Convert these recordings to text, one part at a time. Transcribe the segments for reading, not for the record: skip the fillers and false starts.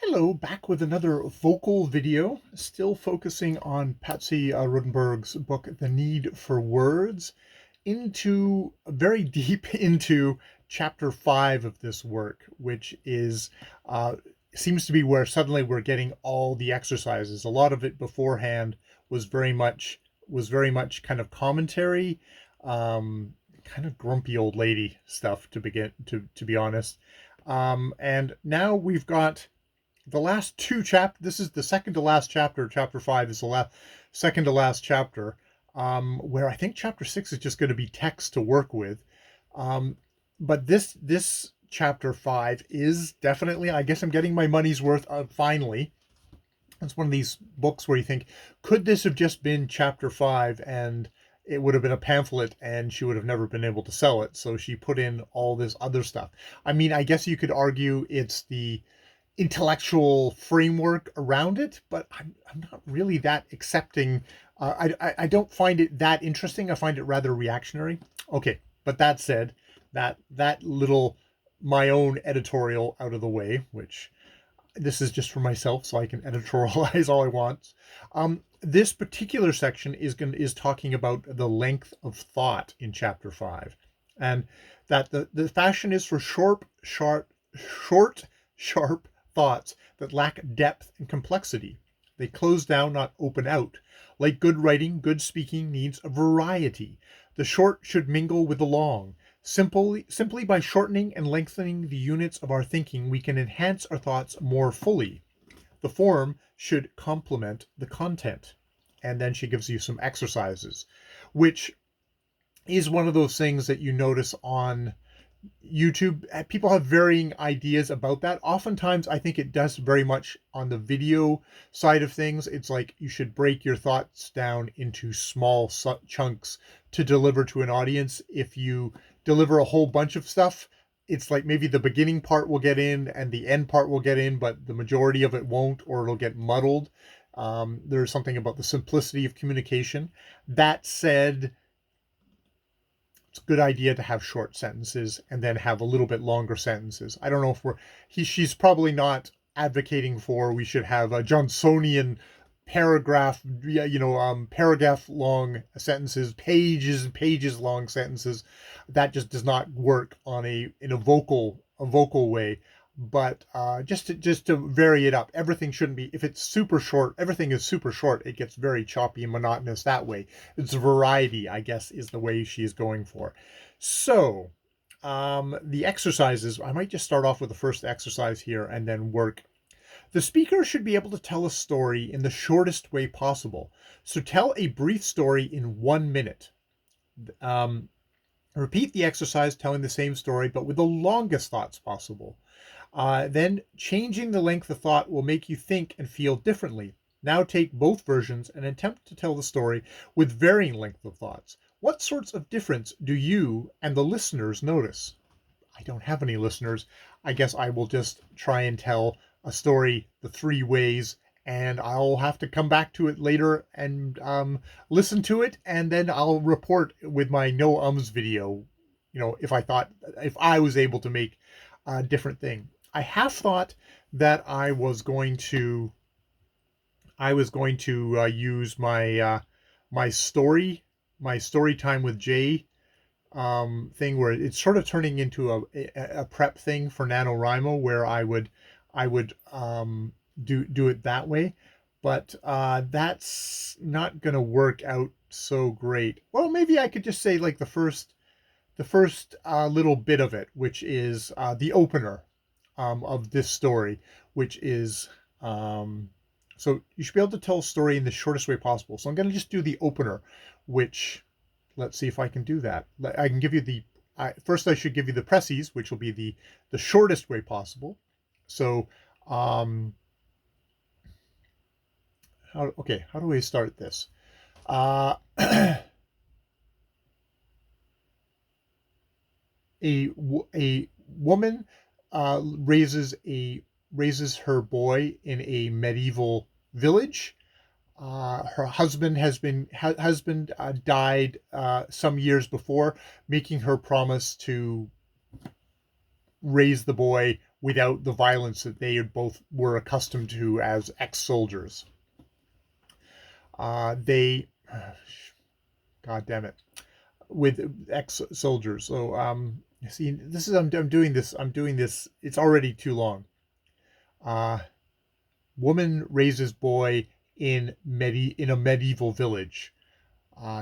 Hello, back with another vocal video, still focusing on Patsy Rodenberg's book, The Need for Words, very deep into chapter 5 of this work, which is uh, seems to be where suddenly we're getting all the exercises. A lot of it beforehand was very much kind of commentary, kind of grumpy old lady stuff to be honest. And now we've got the last two chapters. This is the second to last chapter. Chapter 5 is the second to last chapter, where I think chapter 6 is just going to be text to work with. But this chapter 5 is definitely, I guess I'm getting my money's worth finally. It's one of these books where you think, could this have just been chapter 5 and it would have been a pamphlet and she would have never been able to sell it? So she put in all this other stuff. I mean, I guess you could argue it's the intellectual framework around it, but I'm not really that accepting. I don't find it that interesting. I find it rather reactionary. Okay, but that said, that little my own editorial out of the way, which this is just for myself, so I can editorialize all I want. This particular section is talking about the length of thought in chapter 5, and that the fashion is for short, sharp thoughts that lack depth and complexity. They close down, not open out. Like good writing, good speaking needs a variety. The short should mingle with the long. Simply by shortening and lengthening the units of our thinking, we can enhance our thoughts more fully. The form should complement the content. And then she gives you some exercises, which is one of those things that you notice on YouTube. People have varying ideas about that. Oftentimes, I think it does very much on the video side of things. It's like you should break your thoughts down into small chunks to deliver to an audience. If you deliver a whole bunch of stuff, it's like maybe the beginning part will get in and the end part will get in, but the majority of it won't, or it'll get muddled. There's something about the simplicity of communication. That said, it's a good idea to have short sentences and then have a little bit longer sentences. I don't know if she's probably not advocating for we should have a Johnsonian paragraph, paragraph long sentences, pages and pages long sentences. That just does not work in a vocal way. But just to vary it up, everything shouldn't be, if it's super short, everything is super short, it gets very choppy and monotonous that way. It's variety, I guess, is the way she's going for. So the exercises, I might just start off with the first exercise here and then work. The speaker should be able to tell a story in the shortest way possible. So tell a brief story in 1 minute. Repeat the exercise, telling the same story, but with the longest thoughts possible. Then changing the length of thought will make you think and feel differently. Now take both versions and attempt to tell the story with varying length of thoughts. What sorts of difference do you and the listeners notice? I don't have any listeners. I guess I will just try and tell a story the 3 ways, and I'll have to come back to it later and listen to it, and then I'll report with my no ums video, if I was able to make a different thing. I have thought that I was going to use my story time with Jay thing, where it's sort of turning into a prep thing for NaNoWriMo, where I would do it that way, but that's not gonna work out so great. Well, maybe I could just say like the first little bit of it, which is the opener of this story, which is so you should be able to tell a story in the shortest way possible. So I'm going to just do the opener, which, let's see if I can do that. I can give you first I should give you the précis, which will be the shortest way possible. So how do we start this? A woman raises her boy in a medieval village. Her husband died some years before, making her promise to raise the boy without the violence that they both were accustomed to as ex-soldiers. They, God damn it, with ex-soldiers. So see, this is I'm doing this. It's already too long. Woman raises boy in a medieval village,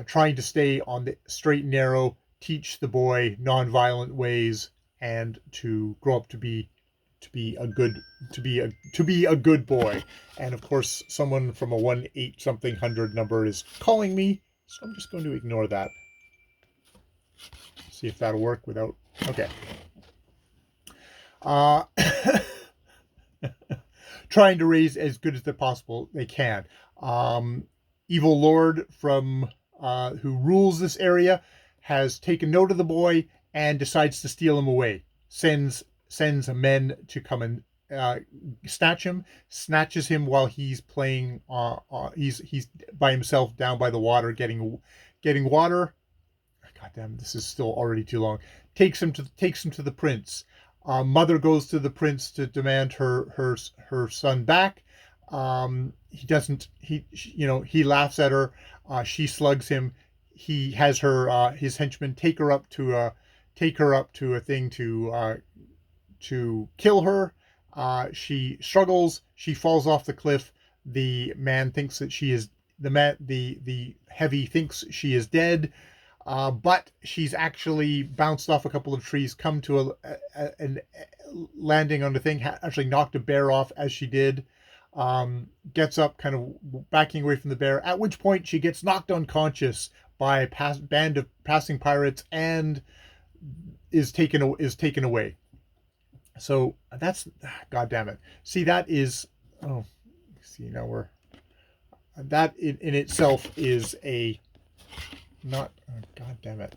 trying to stay on the straight and narrow, teach the boy non-violent ways, and to grow up to be a good boy. And of course, someone from a 1-8 something hundred number is calling me, so I'm just going to ignore that. See if that'll work without. Okay. Trying to raise as good as they can. Evil Lord from who rules this area has taken note of the boy and decides to steal him away. Sends men to come and snatch him. Snatches him while he's playing. He's by himself down by the water, getting water. God damn, this is still already too long. Takes him to the prince. Mother goes to the prince to demand her son back. He doesn't. He laughs at her. She slugs him. He has his henchmen take her up to a thing to kill her. She struggles. She falls off the cliff. The heavy thinks she is dead. But she's actually bounced off a couple of trees, come to a landing on the thing, actually knocked a bear off as she did. Gets up, kind of backing away from the bear, at which point she gets knocked unconscious by a band of passing pirates and is taken away. So that's, God damn it. See, that is, oh, see, now that in itself is a, not, oh, God damn it.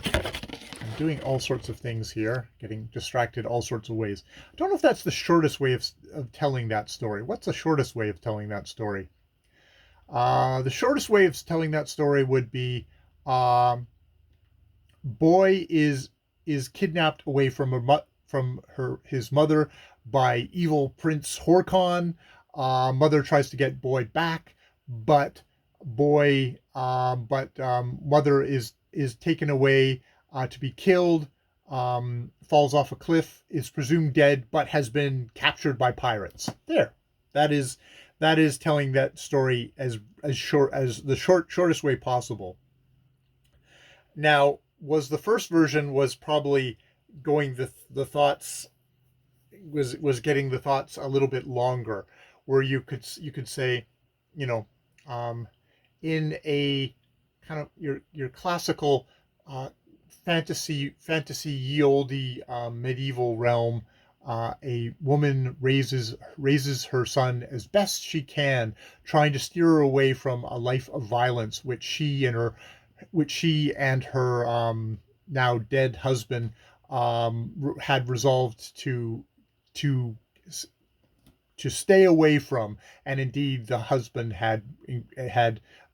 I'm doing all sorts of things here, getting distracted all sorts of ways. I don't know if that's the shortest way of telling that story. What's the shortest way of telling that story? The shortest way of telling that story would be, boy is kidnapped away from his mother by evil Prince Horkon. Mother tries to get boy back, but mother is taken away to be killed. Falls off a cliff, is presumed dead, but has been captured by pirates. There, that is telling that story as short as the shortest way possible. Now, the first version was probably going the thoughts was getting the thoughts a little bit longer, where you could say, in a kind of your classical fantasy ye olde medieval realm, a woman raises her son as best she can, trying to steer her away from a life of violence which she and her now dead husband had resolved to stay away from. And indeed, the husband had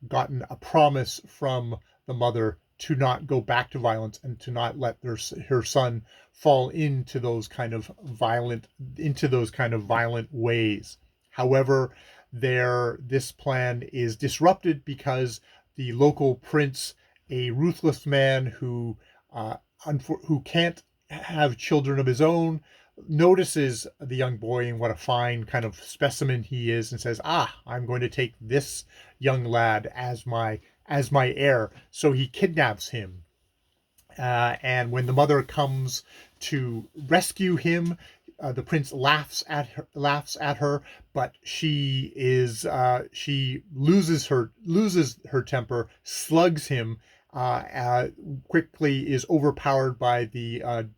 gotten a promise from the mother to not go back to violence and to not let her son fall into those kind of violent ways. However, this plan is disrupted because the local prince, a ruthless man who can't have children of his own, notices the young boy and what a fine kind of specimen he is, and says, I'm going to take this young lad as my heir. So he kidnaps him. And when the mother comes to rescue him, the prince laughs at her, but she loses her temper, slugs him, quickly is overpowered by the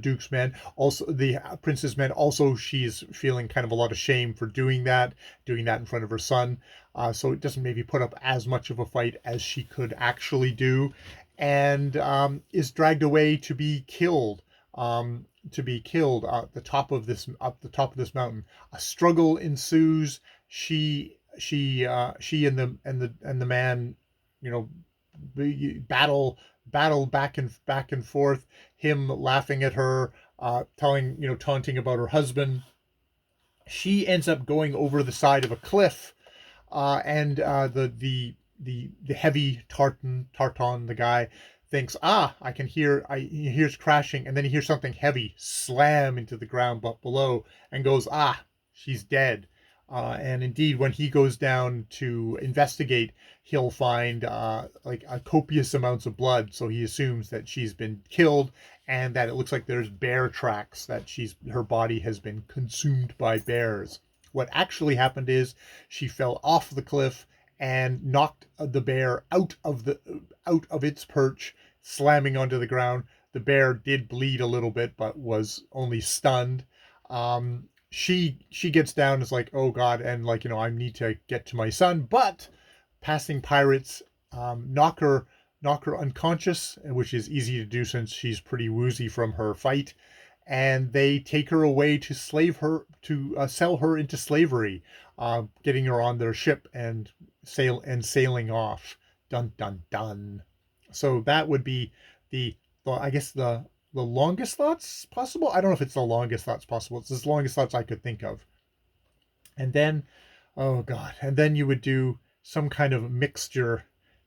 Duke's men, also the prince's men. Also, she's feeling kind of a lot of shame for doing that in front of her son. So it doesn't maybe put up as much of a fight as she could actually do, and is dragged away to be killed. At the top of this mountain. A struggle ensues. She and the man, battle back and forth. Him laughing at her, taunting about her husband. She ends up going over the side of a cliff, and the heavy Tartan, the guy, thinks, I can hear, he hears crashing, and then he hears something heavy slam into the ground but below, and goes, she's dead. And indeed, when he goes down to investigate, he'll find like a copious amounts of blood. So he assumes that she's been killed, and that it looks like there's bear tracks, that her body has been consumed by bears. What actually happened is she fell off the cliff and knocked the bear out of its perch, slamming onto the ground. The bear did bleed a little bit, but was only stunned. She gets down, is like, oh god, and like, I need to get to my son, but passing pirates knock her unconscious, which is easy to do since she's pretty woozy from her fight, and they take her away to sell her into slavery, getting her on their ship and sailing off. Dun dun dun. So that would be I guess the longest thoughts possible. I don't know if it's the longest thoughts possible. It's the longest thoughts I could think of. And then, oh god, and then you would do some kind of mixture.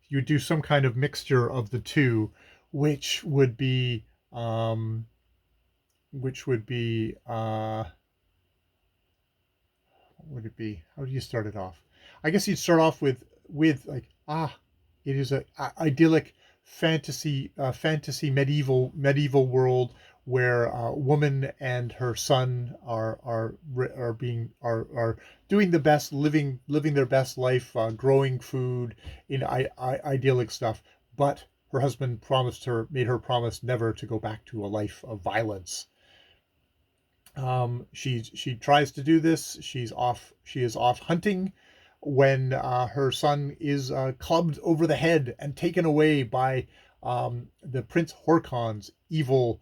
You would do some kind of mixture of the two, which would be what would it be? How do you start it off? I guess you'd start off with like, it is a idyllic fantasy medieval world where a woman and her son are doing the best, living their best life, growing food in idyllic stuff. But her husband made her promise never to go back to a life of violence. She tries to do this. She is off hunting when her son is clubbed over the head and taken away by the Prince Horkon's evil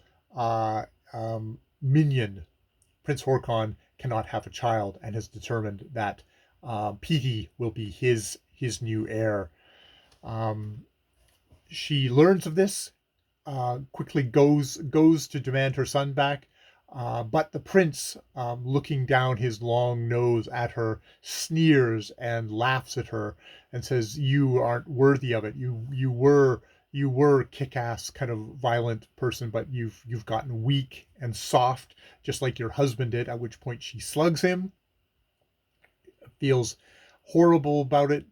minion. Prince Horkon cannot have a child and has determined that Petey will be his new heir. She learns of this, quickly goes to demand her son back. But the prince, looking down his long nose at her, sneers and laughs at her and says, "You aren't worthy of it. You were kick-ass kind of violent person, but you've gotten weak and soft, just like your husband did." At which point she slugs him, feels horrible about it.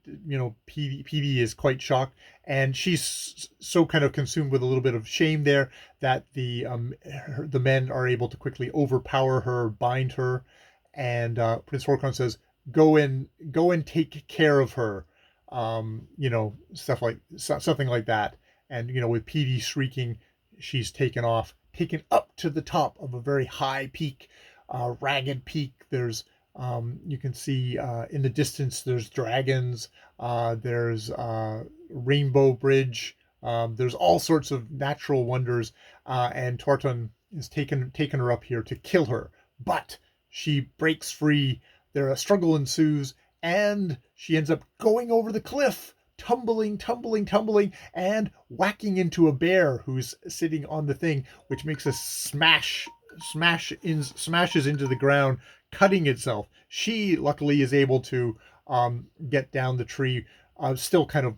Petey is quite shocked, and she's so kind of consumed with a little bit of shame there that the men are able to quickly overpower her, bind her, and Prince Horkon says, go and take care of her, something like that. And with Petey shrieking, she's taken up to the top of a very high peak, ragged peak. There's you can see in the distance there's dragons, there's Rainbow Bridge, there's all sorts of natural wonders, and Tartan is taken her up here to kill her, but she breaks free. A struggle ensues, and she ends up going over the cliff, tumbling, and whacking into a bear who's sitting on the thing, which makes a smashes into the ground, cutting itself. She luckily is able to get down the tree, still kind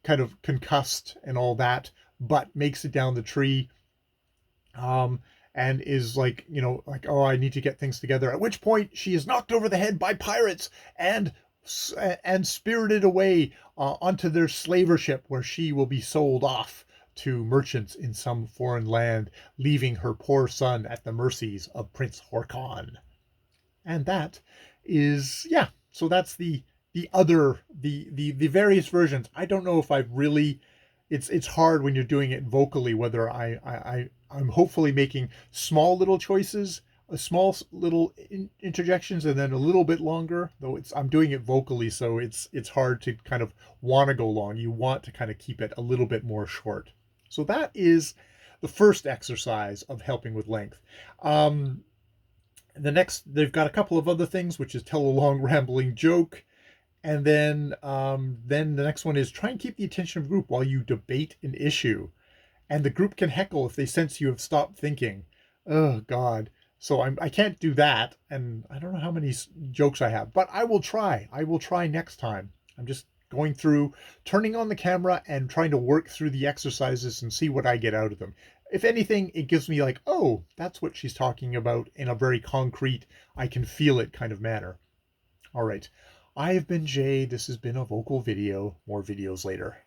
of concussed and all that, but makes it down the tree, and is like, oh, I need to get things together. At which point she is knocked over the head by pirates and spirited away onto their slaver ship, where she will be sold off to merchants in some foreign land, leaving her poor son at the mercies of Prince Horkon. And that is, so that's the various versions. I don't know if I've really, it's hard when you're doing it vocally, whether I'm hopefully making small little choices, small little interjections, and then a little bit longer, though I'm doing it vocally, so it's hard to kind of want to go long. You want to kind of keep it a little bit more short. So that is the first exercise of helping with length. The next, they've got a couple of other things, which is tell a long rambling joke. And then the next one is try and keep the attention of the group while you debate an issue. And the group can heckle if they sense you have stopped thinking. Oh God. So I can't do that, and I don't know how many jokes I have, but I will try. I will try next time. I'm just going through, turning on the camera and trying to work through the exercises and see what I get out of them. If anything, it gives me like, oh, that's what she's talking about in a very concrete, I can feel it kind of manner. All right. I have been Jay. This has been a vocal video. More videos later.